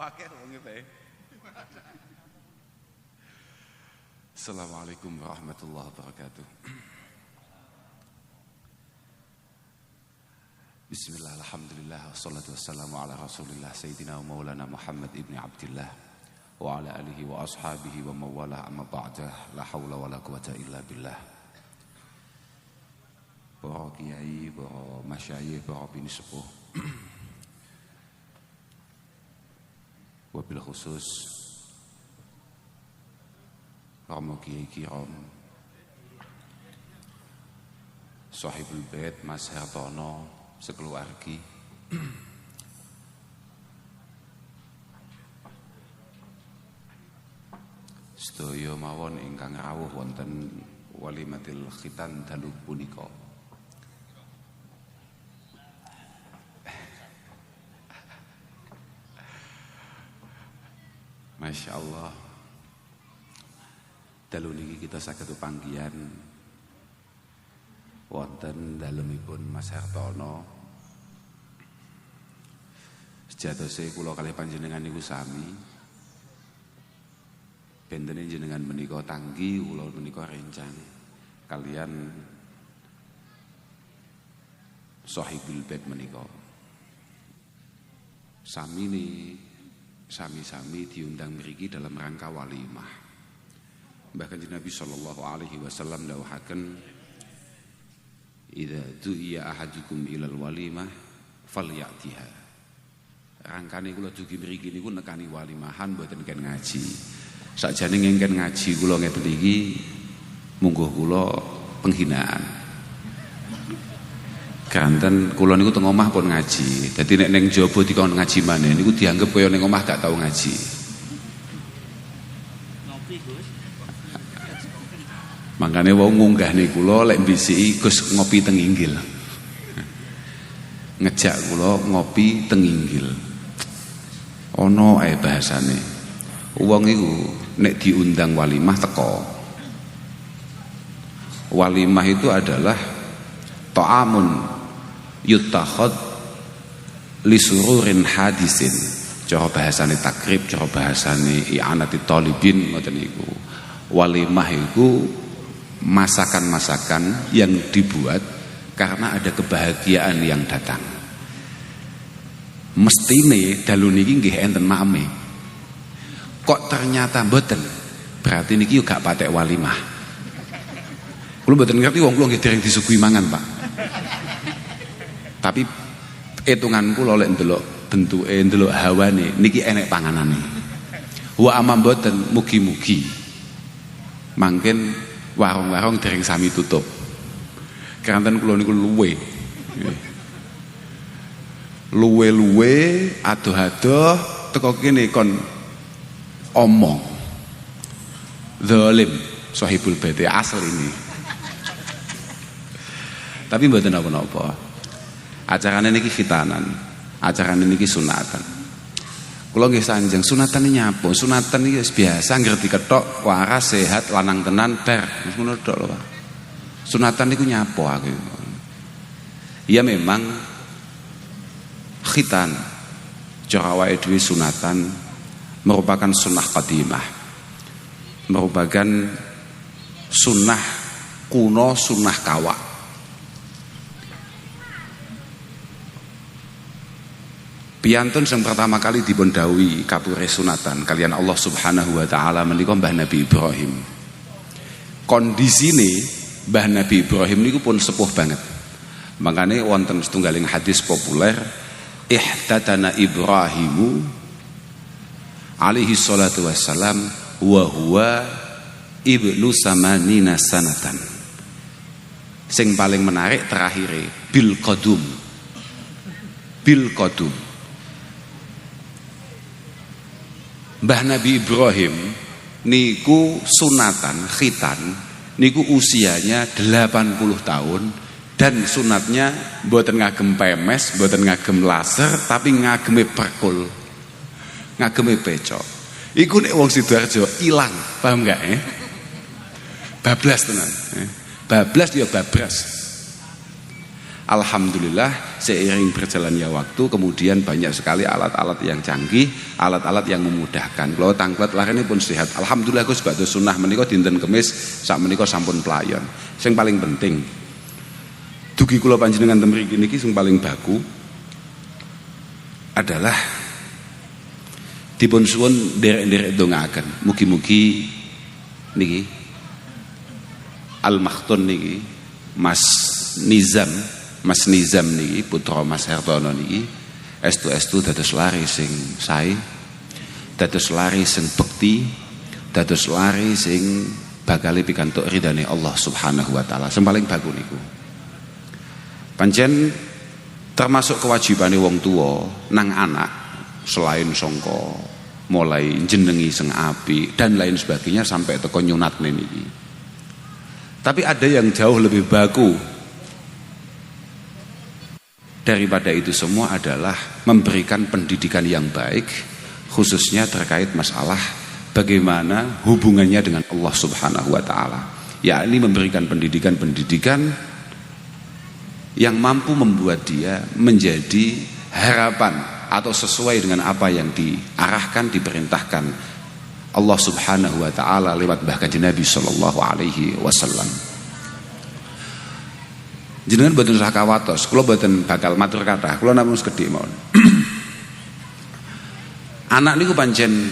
akeh wong iki. Assalamualaikum warahmatullahi wabarakatuh. Bismillah, alhamdulillah, wassalatu wassalamu ala rasulillah Sayyidina wa maulana Muhammad ibn Abdillah wa ala alihi wa ashabihi wa mawalah amma ba'dah. La hawla wa la quwata illa billah. Para kiai, para masyayikh, para bini sepuh, wabil khusus Romo Kiai Kiram, Sahibul Bait Mas Hartono sekeluargi, sedaya mawon ingkang rawuh wonten walimatil khitan dalu punika. Masya Allah, dalu niki kita saged panggihan wonten dalemipun Mas Hartono. Sejatose kula kalih panjenengan niku sami. Bentene jenengan menika tanggi, kula menika rencang kalian Sahibul Bait menika. Sami-sami diundang mriki dalam rangka walimah. Bahkan Nabi sallallahu alaihi wasallam dawuhaken, "Idza du'iya ahadukum ilal walimah falyatiha." Rangkane kula dugi mriki niku nekani walimahan mboten ken ngaji. Sakjane ngengken ngaji kula ngeten iki mungguh kula penghinaan. Kanten kula niku teng omah pun ngaji. Dadi nek ning jaba dikon ngaji maneh niku dianggep kaya ning omah gak tau ngaji. Makane wong ngunggahne kula lek bisiki Gus ngopi teng Inggil. Ngejak kula ngopi teng Inggil. Ono ae bahasane. Wong iku nek diundang walimah teko. Walimah itu adalah ta'amun yutakhad li sururin hadisin. Cara bahasane takrib, cara bahasane i'anati talibin ngoten niku. Walimah iku masakan-masakan yang dibuat karena ada kebahagiaan yang datang. Mestine dalu niki nggih enten mame. Kok ternyata mboten, berarti niki gak patek walimah. Kula mboten ngerti wong kula nggih dereng disuguhi mangan, Pak. Tapi hitungan kula lek ndelok bentuke, ndelok hawane niki enek panganane. Wa amma mboten mugi-mugi mangken warung-warung dereng sami tutup. Kanten kula niku luwe adoh-adoh teko kene kon omong zalim Sahibul Bait asal ini. Tapi mboten napa-napa. Acarane niki khitanan, acarane niki sunatan. Kula nggih sanjeng sunatan iki nyapa? Sunatan iki wis biasa ngerti ketok, waras, sehat, lanang tenan, ber. Wis ngono tok lho, Pak. Sunatan niku nyapa aku. Ya memang khitan cara awake dhewe sunatan merupakan sunnah qadimah. Merupakan sunnah kuno, sunnah kawak. Piyantun yang pertama kali dipun dawuhi kapure sunatan kalian Allah Subhanahu wa taala menika Mbah Nabi Ibrahim. Kondisine Mbah Nabi Ibrahim niku pun sepuh banget. Makane wonten setunggaling hadis populer, ihtatana Ibrahimu alaihi salatu wassalam wa huwa ibnu samanina sanatan. Sing paling menarik terakhire bil qadum. Mbah Nabi Ibrahim niku sunatan khitan niku usianya 80 tahun dan sunatnya mboten ngagem pemes, mboten ngagem laser, tapi ngageme perkul, ngageme pecok. Iku nek wong Sidoarjo ilang, paham enggak bablas tenan, bablas ya babras. Alhamdulillah seiring berjalannya waktu kemudian banyak sekali alat-alat yang canggih, alat-alat yang memudahkan. Kalau tangklet larene pun sehat. Alhamdulillah Gus badhe sunah menika dinten Kemis sak menika sampun playon. Sing paling penting dugi kula panjenengan ten mriki niki sing paling baku adalah dipun suwun derek-derek ndongaaken. Mugi-mugi niki Al-Makhtun niki Mas Nizam niki putra Mas Hartono niki estu-estu dados lari sing sae, dados lari sing bekti, dados lari sing bakal pikantuk ridane Allah Subhanahu wa taala. Sing paling bagus niku. Pancen termasuk kewajibane wong tua nang anak selain sangka mulai jenengi sing apik dan lain sebagainya sampai teko nyunatne niki. Tapi ada yang jauh lebih baku daripada itu semua adalah memberikan pendidikan yang baik, khususnya terkait masalah bagaimana hubungannya dengan Allah Subhanahu wa taala. Yakni memberikan pendidikan-pendidikan yang mampu membuat dia menjadi harapan atau sesuai dengan apa yang diarahkan, diperintahkan Allah Subhanahu wa taala lewat bahkan Nabi sallallahu alaihi wasallam. Jenengan boten usah kawatos, kula boten bakal matur kathah, kula namung sekedhik mawon. Anak niku pancen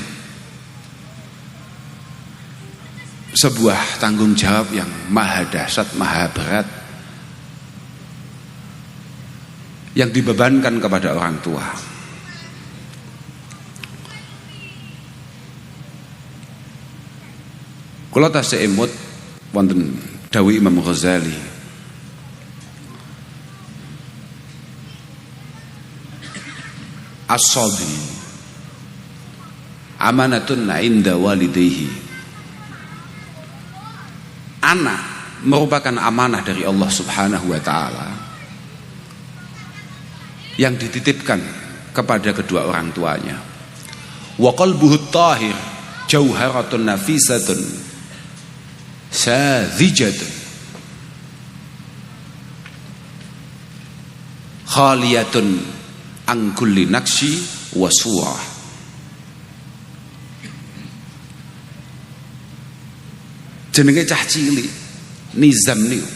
sebuah tanggung jawab yang maha dahsyat, maha berat yang dibebankan kepada orang tua. Kula tasih emut wonten dawuh Imam Ghazali. As-sabi amanatun inda walidayhi. Anak merupakan amanah dari Allah Subhanahu wa taala yang dititipkan kepada kedua orang tuanya. Wa qalbuhu tahir jauharatun nafisatun sadzijatun khaliyatun angkulli naksi wasura. Jenenge cah cilik Nizam niku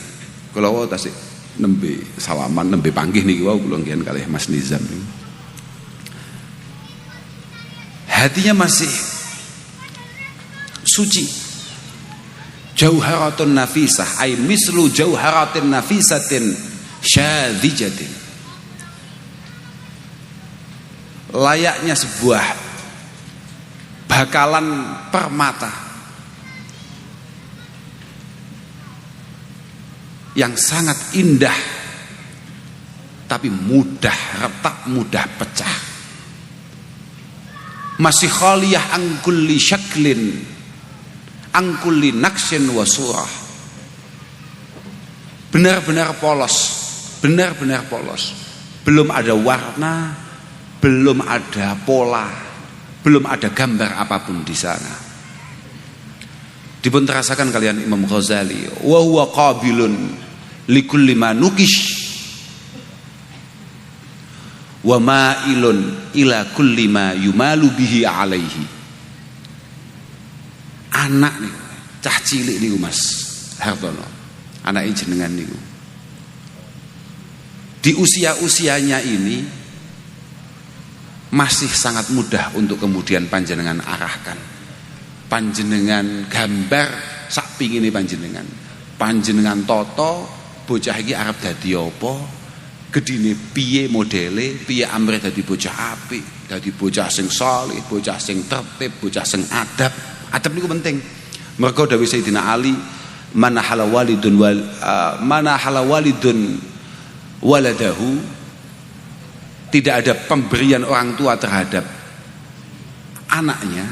kula wau tasih nembe salaman nembe panggih niki wau kula nggih kalih Mas Nizam niku. Hatinya masih suci. Jauharatun nafisah ay mislu jauharatin nafisatin syadhijatin. Layaknya sebuah bakalan permata yang sangat indah tapi mudah retak, mudah pecah. Masih khaliyah angkulli syaklin angkulli naksin wa surah. Benar-benar polos, benar-benar polos. Belum ada warna, belum ada pola, belum ada gambar apapun di sana. Dipun terasakan kalian Imam Ghazali, wa huwa qabilun likulli ma nukish wa ma'ilun ila kulli ma yumalu bihi alaihi. Anak niku, cah cilik niku Mas Hartono, anak jenengan niku. Di usia-usianya ini masih sangat mudah untuk kemudian panjenengan arahkan, panjenengan gambar sak pingine panjenengan toto bocah iki arep dadi apa, gedine piye modele, piye amrih dadi bocah apik, dadi bocah sing saleh, bocah sing tertib, bocah sing adab. Adab niku penting. Mergo dawuh Sayyidina Ali, mana halawalidun waladahu, tidak ada pemberian orang tua terhadap anaknya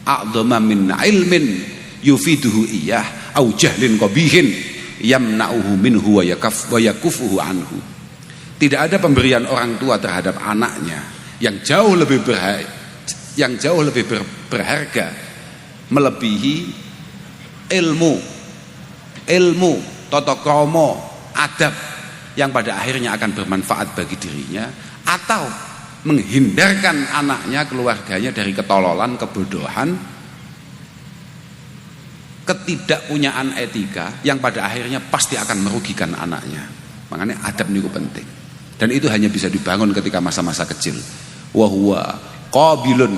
a'dhama min ilmin yufiduhu iyah au jahlin qabihin yamna'uhu minhu wa yakufuhu anhu. Tidak ada pemberian orang tua terhadap anaknya yang jauh lebih berharga melebihi ilmu tata krama, adab yang pada akhirnya akan bermanfaat bagi dirinya, atau menghindarkan anaknya, keluarganya dari ketololan, kebodohan, ketidakpunyaan etika yang pada akhirnya pasti akan merugikan anaknya. Makanya adab niku penting. Dan itu hanya bisa dibangun ketika masa-masa kecil. Wa huwa qabilun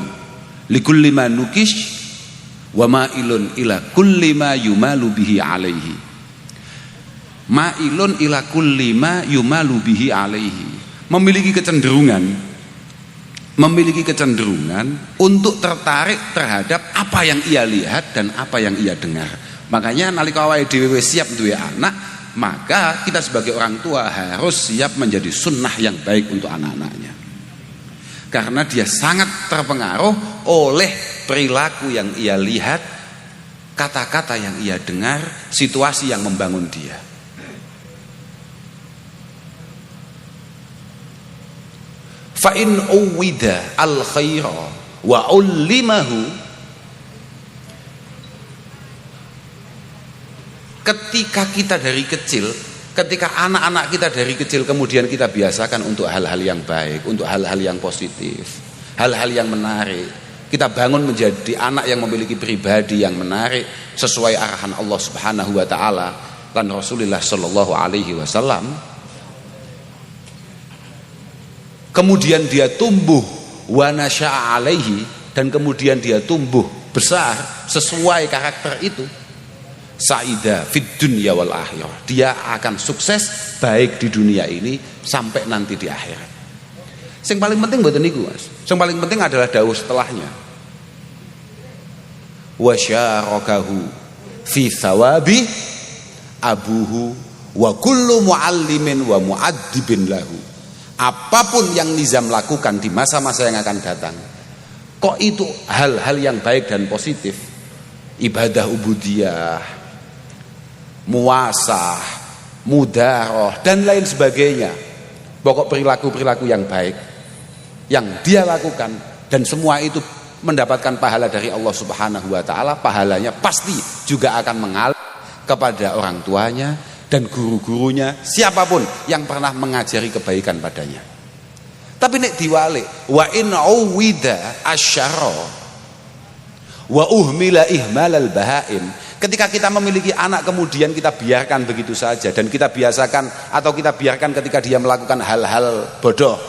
likulli ma nukish wa ma'ilun ila kulli ma yumalu bihi alaihi. Ma'ilun ila kulli ma yumalu bihi alaihi. Memiliki kecenderungan untuk tertarik terhadap apa yang ia lihat dan apa yang ia dengar. Makanya nalika awake dhewe siap duwe anak, maka kita sebagai orang tua harus siap menjadi sunnah yang baik untuk anak-anaknya. Karena dia sangat terpengaruh oleh perilaku yang ia lihat, kata-kata yang ia dengar, situasi yang membangun dia. Fa in uwida al khaira wa ullimahu, ketika kita dari kecil, ketika anak-anak kita dari kecil kemudian kita biasakan untuk hal-hal yang baik, untuk hal-hal yang positif, hal-hal yang menarik, kita bangun menjadi anak yang memiliki pribadi yang menarik sesuai arahan Allah Subhanahu wa taala dan Rasulullah sallallahu alaihi wasallam. Kemudian dia tumbuh wa nasya'a alaihi, dan kemudian dia tumbuh besar sesuai karakter itu, saida fid dunya wal akhirah, dia akan sukses baik di dunia ini sampai nanti di akhirat. Yang paling penting mboten niku, Mas. Yang paling penting adalah dawuh setelahnya. Wa syarakahu fi thawabi abuhu wa kullu muallimin wa muaddibin lahu. Apapun yang Nizam lakukan di masa-masa yang akan datang, kok itu hal-hal yang baik dan positif, ibadah ubudiyah, muasah, mudaroh, dan lain sebagainya, pokok perilaku-perilaku yang baik yang dia lakukan, dan semua itu mendapatkan pahala dari Allah Subhanahu wa taala, pahalanya pasti juga akan mengalir kepada orang tuanya dan guru-gurunya, siapapun yang pernah mengajari kebaikan padanya. Tapi nek diwalik, wa in uwida asyara wa uhmila ihmalal bahaim, ketika kita memiliki anak kemudian kita biarkan begitu saja, dan kita biasakan atau kita biarkan ketika dia melakukan hal-hal bodoh,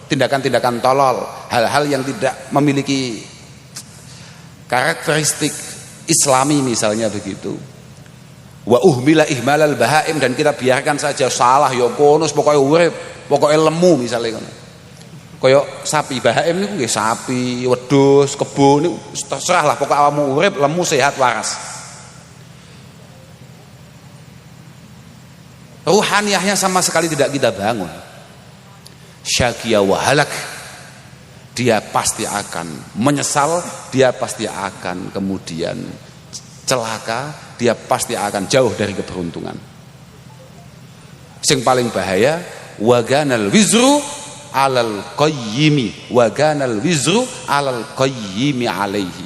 tindakan-tindakan tolol, hal-hal yang tidak memiliki karakteristik Islami misalnya begitu. Wa uhmila ihmalal bahaim, dan kita biarkan saja salah ya kono pokoke urip, pokoke lemu misalnya ngono. Kaya sapi bahaim niku nggih sapi, wedhus, kebo niku terserah lah, pokoke awakmu urip lemu sehat waras. Ruhaniyahnya sama sekali tidak kita bangun. Syaqiya wa halak, dia pasti akan menyesal, dia pasti akan kemudian celaka, dia pasti akan jauh dari keberuntungan. Yang paling bahaya, waganal wizru alal qayyimi, waganal wizru alal qayyimi alaihi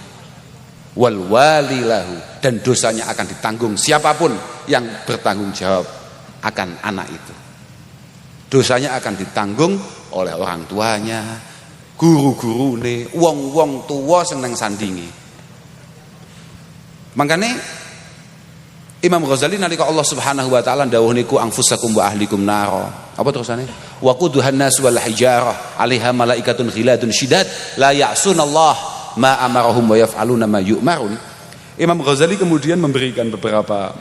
wal walilahu, dan dosanya akan ditanggung siapapun yang bertanggung jawab akan anak itu. Dosanya akan ditanggung oleh orang tuanya, guru-gurune, wong-wong tuwa sing nang sandingi. Makanya Imam Ghazali nalika Allah Subhanahu wa taala dawuh niku anfusakum wa ahlikum naro. Apa terusane? Wa quduhan nas wal hijarah 'alaiha malaikatun ghiladun syidad la ya'sunallah ma amarahum wa yaf'aluna ma yu'marun. Imam Ghazali kemudian memberikan beberapa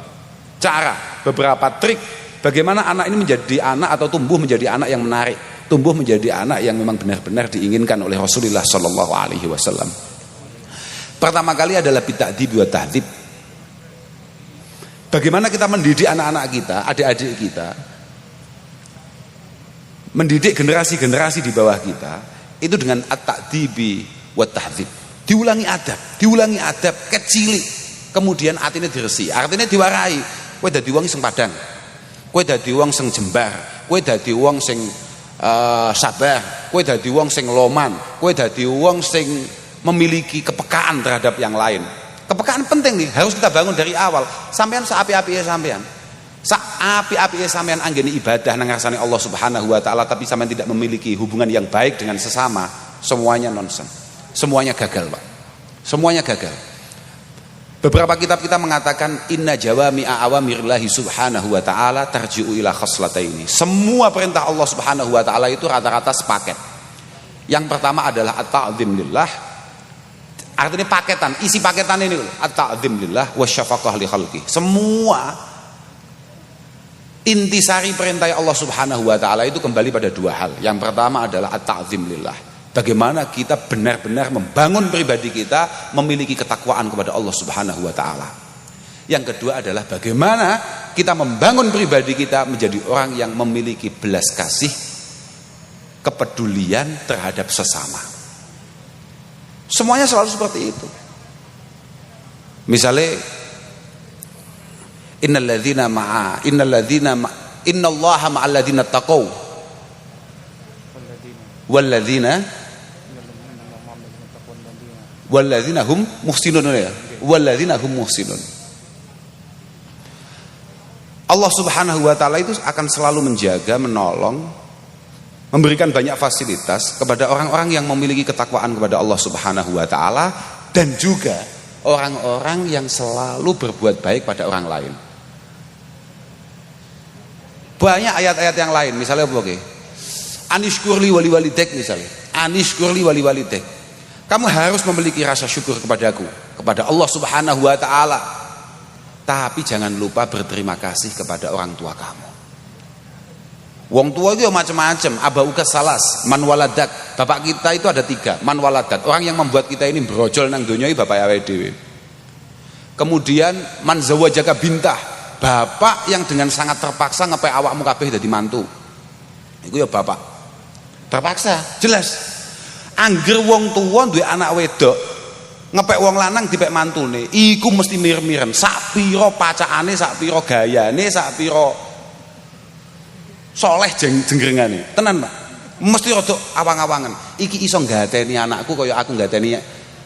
cara, beberapa trik bagaimana anak ini menjadi anak atau tumbuh menjadi anak yang menarik, tumbuh menjadi anak yang memang benar-benar diinginkan oleh Rasulullah sallallahu alaihi wasallam. Pertama kali adalah bita'dib wa tahdib. Bagaimana kita mendidik anak-anak kita, adik-adik kita, mendidik generasi-generasi di bawah kita, itu dengan at-ta'dibi wa tahdib. Diulangi adab kecilik, kemudian atine diresi, artinya diwarai. Kowe dadi wong sing padang, kowe dadi wong sing jembar, kowe dadi wong sing sabar, kowe dadi wong sing loman, kowe dadi wong sing memiliki kepekaan terhadap yang lain. Kepekaan penting nih, harus kita bangun dari awal. Sampean seapi-api ya sampean. Sak api-api sampean anggene ibadah nang ngarsane Allah Subhanahu wa taala tapi sampean tidak memiliki hubungan yang baik dengan sesama, semuanya nonsen. Semuanya gagal, Pak. Semuanya gagal. Beberapa kitab kita mengatakan inna jawami'a awamirillahi subhanahu wa ta'ala tarji'u ila khoslataini. Semua perintah Allah Subhanahu wa taala itu rata-rata sepaket. Yang pertama adalah at-ta'zim lillah. Artinya paketan, isi paketan ini at-ta'zim lillah wa syafaqah li khalqih. Semua intisari perintah Allah Subhanahu wa taala itu kembali pada dua hal. Yang pertama adalah at-ta'zim lillah. Bagaimana kita benar-benar membangun pribadi kita memiliki ketakwaan kepada Allah Subhanahu wa taala. Yang kedua adalah bagaimana kita membangun pribadi kita menjadi orang yang memiliki belas kasih, kepedulian terhadap sesama. Semuanya selalu seperti itu. Misalnya innallaha ma'al ladzina taqaw walladzina hum muhsinun ya. Walladzina hum muhsinun. Allah Subhanahu wa taala itu akan selalu menjaga, menolong, memberikan banyak fasilitas kepada orang-orang yang memiliki ketakwaan kepada Allah Subhanahu wa taala dan juga orang-orang yang selalu berbuat baik pada orang lain. Banyak ayat-ayat yang lain, misalnya apa oke? Anishkurli wali walidek misalnya. Anishkurli wali walidek. Kamu harus memiliki rasa syukur kepadaku, kepada Allah Subhanahu wa taala. Tapi jangan lupa berterima kasih kepada orang tua kamu. Wong tua itu macam-macam, abauka salas, man waladak. Bapak kita itu ada 3, man waladat. Orang yang membuat kita ini brojol nang donya iki bapak awake dhewe. Kemudian man zawajaka bintah, bapak yang dengan sangat terpaksa ngepek awakmu kabeh dadi mantu. Iku ya bapak. Terpaksa, jelas. Angger wong tua duwe anak wedok ngepek wong lanang dipek mantune, iku mesti mir-miren. Sak pira pacakane, sak pira gayane, sak pira soleh jengrengane. Tenan, Pak. Mesti rada awang-awangan. Iki iso nggateni anakku kaya aku nggateni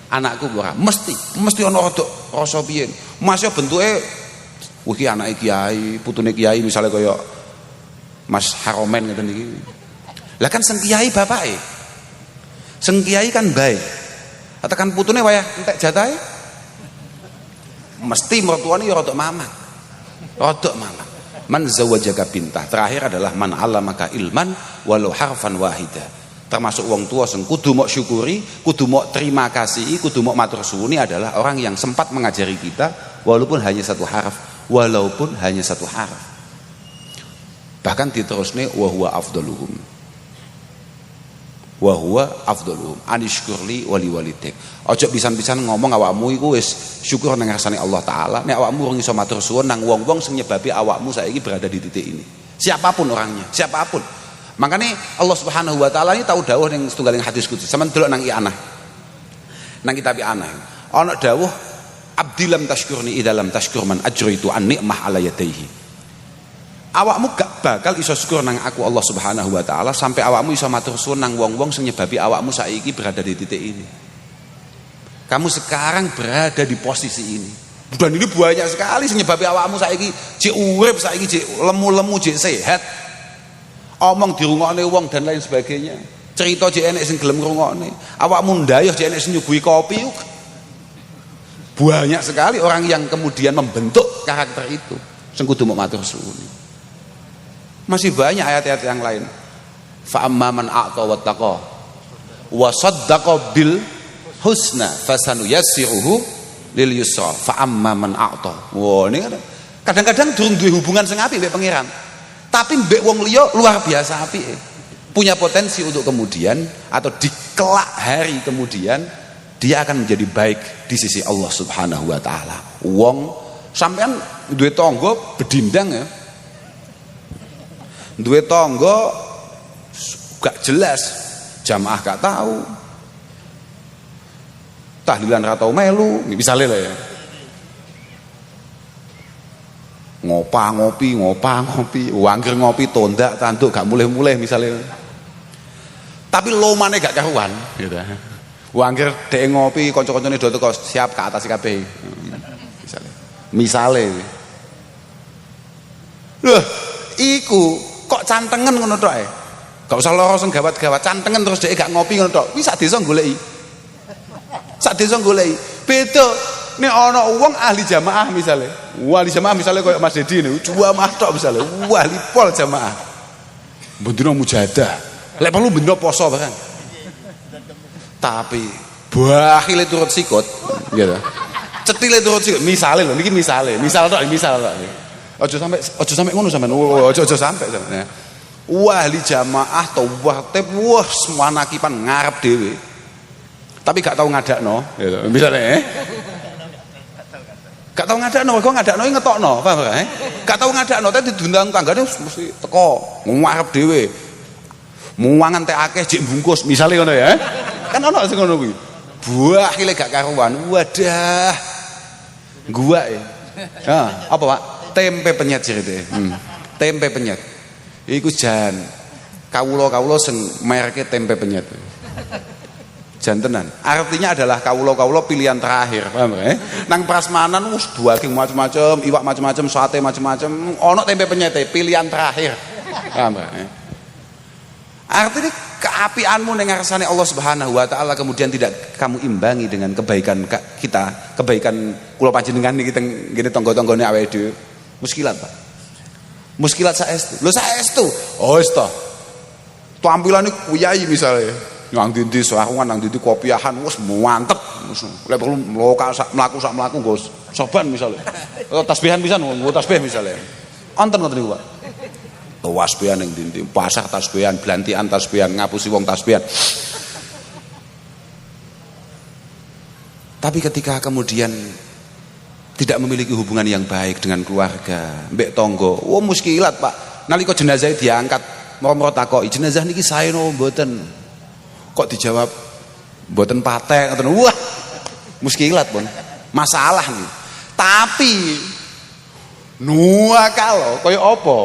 anakku ora. Mesti ana rada rasa piye. Mas yo bentuke iki anake kiai, putune kiai misalnya kaya Mas Haromen ngeten iki. Lah kan sing kiai bapake. Sing kiai kan baik. Katakan putune wayah entek jatahe. Mesti mertuane ya rodok mamak. Rodok mamak. Man zawajaka bintah. Terakhir adalah man 'allamaka ilman walau harfan wahida. Termasuk wong tua sing kudu mok syukuri, kudu mok terima kasih, kudu mok matur suwuni adalah orang yang sempat mengajari kita walaupun hanya satu harf. Bahkan diterusne wa huwa afdaluhum. Wa huwa afdaluhum anishkurli wali walidek. Ojo pisan-pisan ngomong awakmu iku wis syukur nang ngarsane Allah taala, nek awakmu ora iso matur suwun nang wong-wong sing nyebabi awakmu saiki berada di titik ini. Siapapun orangnya, siapapun. Makanya Allah Subhanahu wa taala ini tahu dawuh ning setunggaling hadis qudsi. Sampeyan delok nang I'anah. Nang kitab I'anah. Ana dawuh abdilam tashkurni idalam tashkur man ajraitu an ni'mah ala yadayhi. Awakmu gak bakal iso syukur nang aku Allah Subhanahu wa taala sampai awakmu iso matur suwun nang wong-wong sing nyebabi awakmu saiki berada di titik ini. Kamu sekarang berada di posisi ini. Dan ini banyak sekali sing nyebabi awakmu saiki jek urip, saiki jek lemu-lemu, jek sehat. Omong dirungokne wong dan lain sebagainya. Cerita jek enek sing gelem ngrungokne. Awakmu ndayuh jek enek sing nyuguhi kopi. Banyak sekali orang yang kemudian membentuk karakter itu. Sing kudu matur suwun. Masih banyak ayat-ayat yang lain. Fa amma man a'ta wattaqa wa saddaqa bil husna fasanuyassiruhu lil yusra. Fa amma man a'ta. Wah, ini kadang-kadang durung duwe hubungan sing apik mbek pangeran. Tapi mbek wong liya luar biasa apike. Punya potensi untuk kemudian atau di kelak hari kemudian dia akan menjadi baik di sisi Allah Subhanahu wa taala. Wong sampean duwe tangga bedindang ya. Duwe tangga gak jelas, jamaah gak tahu, tahlilan ra tau melu, misale lho ya. Ngopi, wangger ngopi tondak tanduk gak mulih-mulih misalnya. Tapi lomane gak karuan gitu. Wangger dhek ngopi kanca-kancane do teko siap ke atas kabeh. Misale. Loh, iku kok cantengen ngono tok ae. Gak usah lara sing gawat-gawat, cantengen terus dhek gak ngopi ngono tok. Kuwi sak desa goleki. Sak desa goleki. Beda nek ana wong ahli jamaah misale. Ahli jamaah misale koyo Mas Dedi niku, jamaah tok misale. Ahli pol jamaah. Bendina mujahadah. Lek perlu bendina poso barang. Tapi bakhile turut sikut, gitu. Cetile turut sikut. Misale lho, niki misal tok. Aja sampe ngono sampean. Aja sampe. Ahli jamaah tawatib wah semanakipan ngarep dhewe. Tapi gak tau ngadakno, gitu. Misale gak tau ngadakno, kok ngadakno ngetokno, paham ora? Gak tau ngadakno, tapi diundang tanggane mesti teko ngarep dhewe. Muangan teh akeh jek bungkus, misale ngono ya. Kan ana sing ngono kuwi. Buah iki gak karuan. Wadah. Gua apa Pak? Tempe penyet cerite. Tempe penyet. Iku jan kawula-kawula sing mereke tempe penyet. Jan tenan. Artinya adalah kawula-kawula pilihan terakhir, paham ya? Nang prasmanan wis daging macam-macam, iwak macam-macam, sate macam-macam, ono tempe penyet pilihan terakhir. Paham ya? Artinya keapianmu ning ngarsane Allah Subhanahu wa taala kemudian tidak kamu imbangi dengan kebaikan kita, kebaikan kula panjenengan niki teng ngene tangga-tanggane awake dhewe. Muskilat, Pak. Muskilat saestu. Lho saestu. Oh wis to. Tampilane kuyai misale. Nang ndi sarungan nang ndi kopiahan wis mantep. Lek perlu mlaku sak mlaku nggo soban misale. Tasbihan pisan nggo tasbih misale. Onten ngoten niku, Pak. Tasbihan ning ndi pasar tasbihan, blantian tasbihan, ngapusi wong tasbihan. Tapi ketika kemudian tidak memiliki hubungan yang baik dengan keluarga, mbek tangga, muskilat, Pak. Nalika jenazah diangkat, moro-moro takoki, jenazah niki sae no mboten? Kok dijawab mboten patek ngoten. Wah, muskilat, Pun. Masalah nih. Tapi nuwakal kaya apa?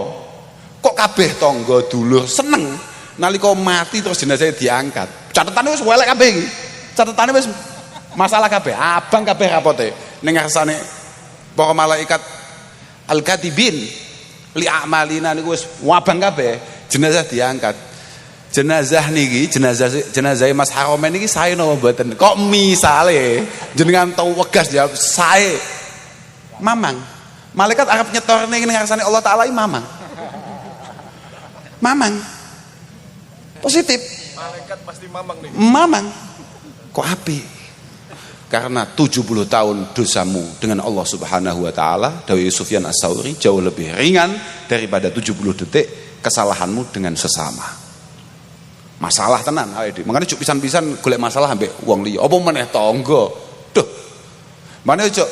Kok kabeh tangga dulur seneng nalika mati terus jenazah diangkat. Catetane wis welek kabeh iki. Catetane wis masalah kabeh, abang kabeh rapote. Ning ngarsane para malaikat al-katibin li a'malina niku wis wabang kabeh, jenazah diangkat. Jenazah niki, jenazah Mas Haromen niki sae napa mboten? Kok misale jenengan tau wegas jawab sae. Mamang. Malaikat arep nyetorne ning ngarsane Allah taala iki mamang. Mamang. Positif. Malaikat pasti mamang nih. Mamang. Kok apik? Karena 70 tahun dosamu dengan Allah Subhanahu wa taala, dawuh Sufyan Ats-Tsauri, jauh lebih ringan daripada 70 detik kesalahanmu dengan sesama. Masalah tenan awake dhewe. Mangane cuk pisan-pisan golek masalah ambek wong liya. Apa meneh tangga. Duh. Mane aja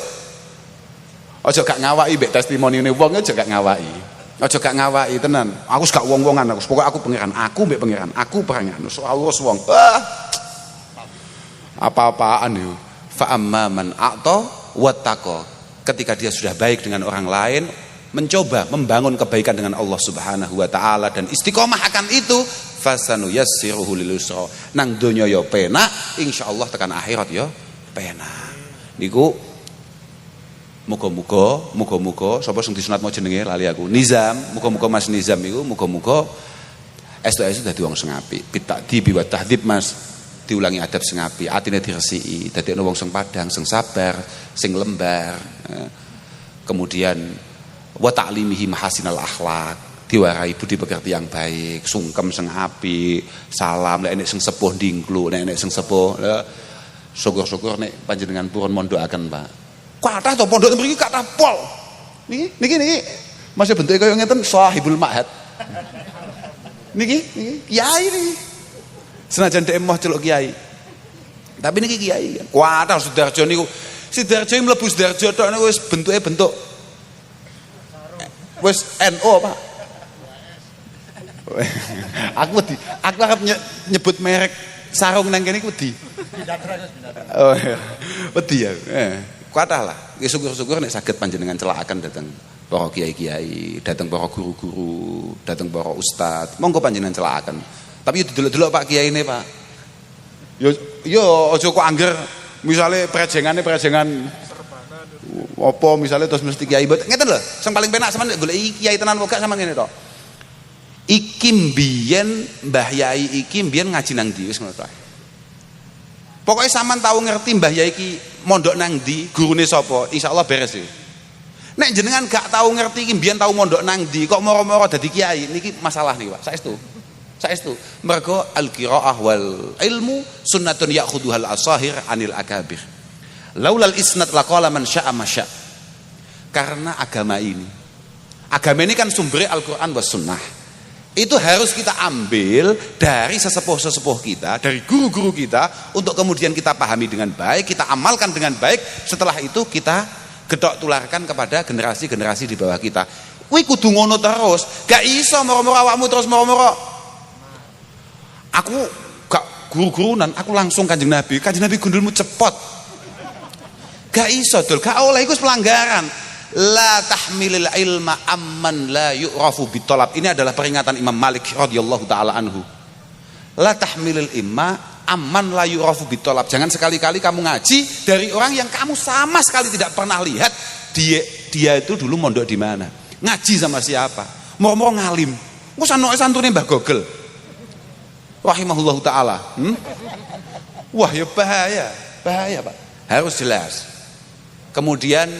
gak ngawaki mbek testimoniune wong, aja gak ngawaki. Aja gak ngawaki tenan. Aku gak wong-wongan aku. Pokoke aku pangeran, aku mbek pangeran, aku pangeran. Allah wong. Apa-apaan yo. Fa amma man a'ta wattaqa. Ketika dia sudah baik dengan orang lain, mencoba membangun kebaikan dengan Allah Subhanahu wa taala dan istiqomah akan itu, fasanu yassiruhu lil usra. Nang donya ya penak, insyaallah tekan akhirat ya penak. Niku muga-muga sapa sing disunatno jenenge lali aku. Nizam, muga-muga Mas Nizam iku muga-muga estu-estu dadi wong sing apik. Bitakdi biwa tahdib Mas. Diulangi adab sing apik, atine diresiki, dadi ana wong sing padhang, sing sabar, sing lembar. Kemudian wa ta'limihi mahasinal akhlak, diwarai budi pekerti yang baik, sungkem sing apik, salam lek nek sing sepuh ndingklu, nek sing sepuh syukur-syukur nek panjenengan purun mondokaken, Pak. Kathah to pondok mriki kathah pol. Niki masih bentuke kaya ngeten Sahibul Ma'had. Niki kiai niki. Senajan dhek emoh celuk kiai. Tapi niki kiai kan. Kathah Sidarjo niku. Sidarjo mlebu Sidarjo tok niku wis bentuke bentuk wis NO, Pak. Aku arep nyebut merek sarung nang kene iku wedi. Oh iya. Wedi ya. Kathah lah. Syukur-syukur nek saged panjenengan celakaken dhateng para kiai-kiai, dhateng para guru-guru, dhateng para ustad. Monggo panjenengan celakaken. Tapi yo delok-delok Pak kiyaine, Pak. Yo aja kok angger misale prejengan apa misalnya terus mesti kiai bet ngeten lho sing paling penak sampean golek kiai tenan kok sama ngene to iki mbiyen Mbah Yai iki mbiyen ngaji nang ndi wis ngono to pokoke sampean tahu ngerti Mbah Yai iki mondok nang ndi gurune sapa insyaallah beres iki nek jenengan gak tahu ngerti iki mbiyen tahu mondok nang ndi kok moro-moro dadi kiai niki masalah niki Pak saestu mergo al-qiraah wal ilmu sunnatun ya'khuduhal asahir anil akabir laulal isnad laqala man syaa masya karena agama ini kan sumbernya Al-Qur'an was sunnah itu harus kita ambil dari sesepuh-sesepuh kita dari guru-guru kita untuk kemudian kita pahami dengan baik kita amalkan dengan baik setelah itu kita gedok tularkan kepada generasi-generasi di bawah kita kuwi kudu ngono terus gak iso moro-moro awakmu terus moro-moro aku gak guru-gurunan aku langsung kanjeng Nabi gundulmu cepot gak iso dul gak oleh iku pelanggaran la tahmilil ilma amman la yu'rafu bitolab ini adalah peringatan Imam Malik radhiyallahu taala anhu la tahmilil ilma amman la yu'rafu bitolab jangan sekali-kali kamu ngaji dari orang yang kamu sama sekali tidak pernah lihat dia itu dulu mondok di mana ngaji sama siapa moro-moro ngalim engko santune Mbah Gogel rahimahullahu ta'ala wah ya bahaya Pak harus jelas kemudian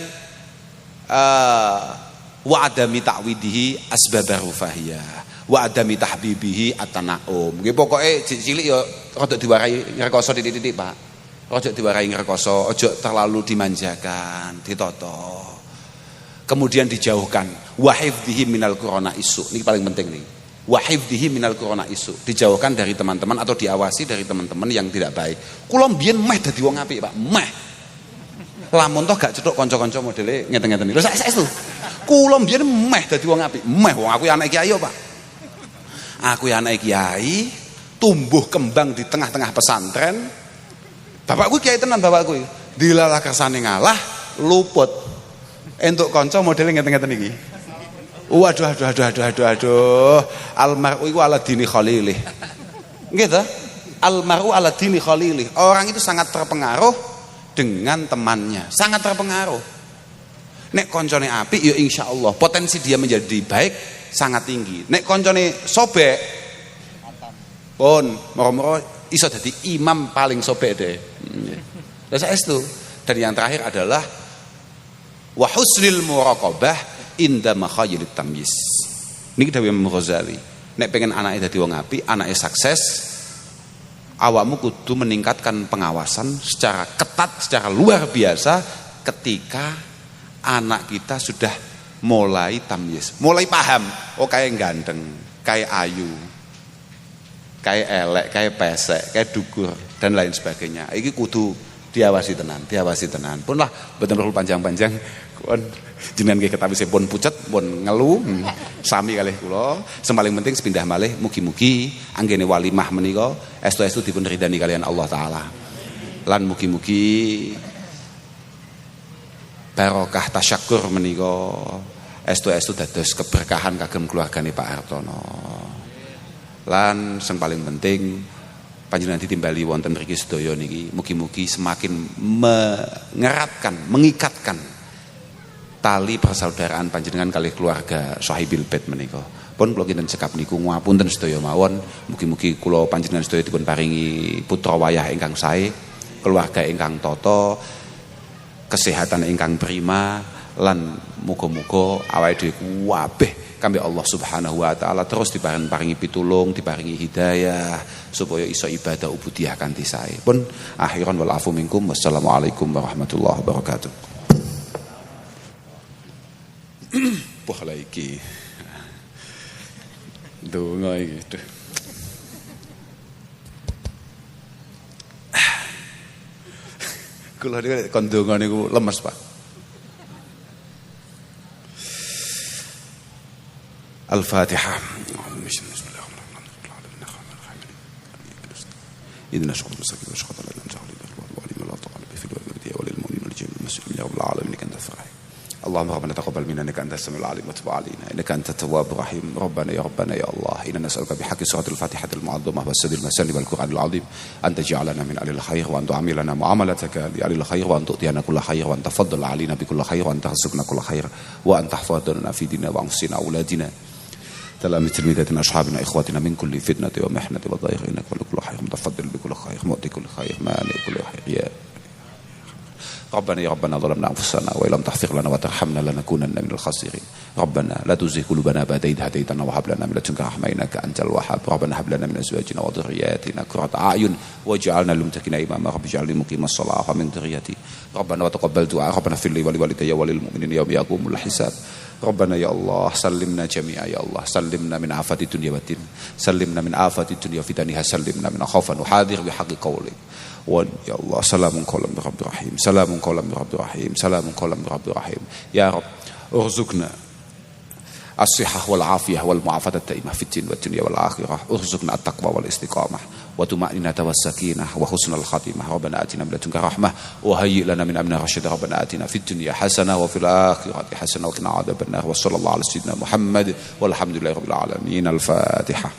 wa adami ta'widihi asbabar rufahiyah wa adami tahbibihi at-tana'um nggih pokoke cilik ya rada diwarai ngrekoso titik-titik Pak rada diwarai ngrekoso aja terlalu dimanjakan ditoto kemudian dijauhkan wa hifdhihi minal qurana isu ini paling penting nih wa hifdhihi minal qurana isu dijauhkan dari teman-teman atau diawasi dari teman-teman yang tidak baik kula mbiyen meh dadi wong apik Pak meh lamun toh gak cetuk kanca-kanca modele ngeten-ngeten lho saestu kula mbiyen meh dadi wong apik meh wong aku anak kiai Pak aku anak kiai tumbuh kembang di tengah-tengah pesantren bapakku kiai tenan bapakku dilalah kersane ngalah luput entuk kanca modele ngeten-ngeten iki waduh almar'u iku ala dini khalilih nggih ta almar'u ala dini khalilih orang itu sangat terpengaruh dengan temannya sangat terpengaruh nek koncone apik ya insyaallah potensi dia menjadi baik sangat tinggi nek koncone sobek pun moro-moro iso dadi imam paling sobek deh lha saestu dan yang terakhir adalah wa husnil muraqabah inda makhayilit tamyiz niki dawuh Imam Ghazali nek pengen anake dadi wong apik anake sukses awakmu kudu meningkatkan pengawasan secara ketat secara luar biasa ketika anak kita sudah mulai tamyiz mulai paham oh kayak ganteng kayak ayu kayak elek kayak pesek kayak dukur dan lain sebagainya iki kudu diawasi tenan pun lah betul perlu panjang-panjang kon jenengan nggih ketawise pun pucet pun ngelu sami kalih kula sing paling penting sepindah malih mugi-mugi anggene walimah menika estu-estu dipun ridani kalian Allah taala lan mugi-mugi barokah tasyakur menika estu-estu dados keberkahan kagem keluargane Pak Hartono lan sing paling penting panjenengan ditimbali wonten mriki sedaya niki mugi-mugi semakin mengikatkan tali persaudaraan panjenengan kalih keluarga Sahibil Bait menika. Pun kula kinten cekap niku ngapunten sedaya mawon mugi-mugi kula panjenengan sedaya dipun paringi putra wayah ingkang sae keluarga ingkang tata kesehatan ingkang prima lan muga-muga awake dhewe kabeh kangge Allah Subhanahu wa taala terus diparingi pitulung, diparingi hidayah supaya iso ibadah ubudiyah kanthi sae. Pun akhiran wal afu minkum. Wassalamualaikum warahmatullahi wabarakatuh. Poh iki. Donga iki. Kula niku kon donga niku lemes, Pak. Al-Fatihah. إذن أشكر مساكين وأشكر الله لأن تعالى الأخوة والإيمان لا تعالى في الوالد والمؤمنين والجميع المسلمين يا رب العالمين كنت فرح اللهم ربنا تقبل منا انك انت السميع العليم وتب علينا انك انت التواب الرحيم. ربنا يا الله انا نسالك بحق سوره الفاتحه المعظمه والسد المسلم والقران العظيم ان تجعلنا من اهل الخير وان تعاملنا معاملتك لاهل الخير وان تؤتينا كل خير وان تفضل علينا بكل خير وان ترزقنا كل خير وان تحفظنا في ديننا وانفسنا واولادنا تلاميذ تلميذاتنا اصحابنا اخواتنا من كل فتنه ومحنه وضيق انك ولكل خير متفضل بكل خير مؤتي كل خير مانع كل خير يا ربنا يا ربنا ظلمنا أنفسنا وإن لم تغفر لنا وترحمنا لنكونن من الخاسرين. ربنا لا تزغ قلوبنا بعد إذ هديتنا وهب لنا من لدنك رحمة إنك أنت الوهاب. ربنا هب لنا من أزواجنا وذرياتنا قرة أعين واجعلنا للمتقين إماما. رب اجعلني مقيم الصلاة ومن ذريتي. ربنا وتقبل دعاء. ربنا اغفر لي ولوالدي وللمؤمنين يوم يقوم الحساب. ربنا يا الله سلمنا جميعا يا الله سلمنا من آفات الدنيا والدين سلمنا من آفات الدنيا وفتنها سلمنا من خوف وحاذر بحق قولك يا الله سلام قولا من رب رحيم سلام قولا من رب رحيم سلام قولا من رب رحيم. يا رب ارزقنا الصحة والعافية والمعافاة الدائمة في الدين والدنيا والآخرة. ارزقنا التقوى والاستقامة وطمأنينة والسكينة وحسن الخاتمة. ربنا آتنا من لدنك رحمة وهيئ لنا من أمرنا رشدا. ربنا آتنا في الدنيا حسنة وفي الآخرة حسنة وقنا عذاب النار. وصلى الله على سيدنا محمد والحمد لله رب العالمين. الفاتحة.